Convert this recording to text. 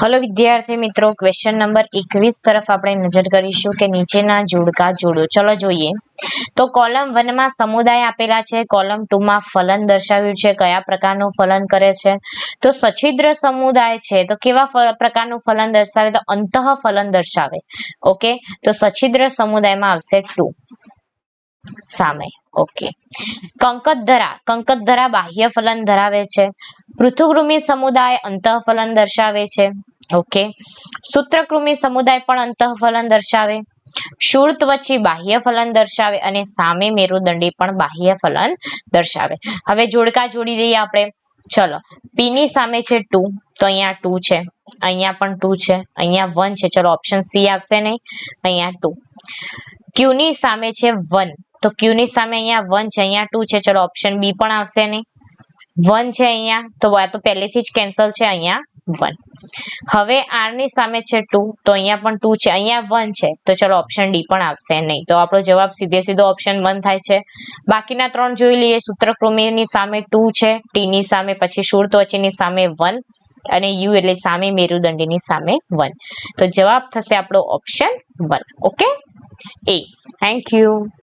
Hello विद्यार्थी मित्रों, question number 21 तरफ આપણે નજર કરીશું કે નીચેના જોડકા જોડો। ચલો જોઈએ તો કોલમ 1 માં સમુદાય આપેલા છે, કોલમ 2 માં ફલન દર્શાવ્યું છે, કયા પ્રકારનું ફલન કરે છે તો સછિદ્ર સમુદાય છે તો કેવા પ્રકારનું ફલન દર્શાવે તો અંતઃ ફલન દર્શાવે। ઓકે, તો સછિદ્ર સમુદાયમાં આવશે 2 સામે। ઓકે, કંકતધરા બાહ્ય ફલન ધરાવે છે, પૃથુકૃમિ સમુદાય અંતઃ ફલન દર્શાવે છે। ઓકે, સૂત્રકૃમિ સમુદાય પણ અંતઃ ફલન દર્શાવે, શૂળત્વચી બાહ્ય ફલન દર્શાવે અને સામે મેરુદંડી પણ બાહ્ય ફલન દર્શાવે। હવે જોડકા જોડી લઈએ આપણે। ચલો, પી ની સામે છે 2 તો અહીંયા 2 છે, અહીંયા પણ 2 છે, અહીંયા 1 છે, ચલો ઓપ્શન સી આવશે નહીં, અહીંયા 2। ક્યુ ની સામે છે 1 તો ક્યુ ની સામે અહીંયા 1 છે, અહીંયા 2 છે, ચલો ઓપ્શન બી પણ આવશે નહીં, 1 છે અહીંયા તો આ તો પહેલેથી જ કેન્સલ છે, અહીંયા 1। હવે આર ની સામે છે 2 તો અહીંયા પણ 2 છે, અહીંયા 1 છે તો ચલો ઓપ્શન ડી પણ આવશે નહીં, તો આપણો જવાબ સીધે સીધો ઓપ્શન 1 થાય છે। બાકીના ત્રણ જોઈ લઈએ। સૂત્રકૃમિની સામે 2 છે, ટી ની સામે, પછી શૂળત્વચીની સામે 1 અને યુ એટલે સામે મેરુદંડીની સામે 1, તો જવાબ થશે આપણો option 1। Okay, A. Thank you.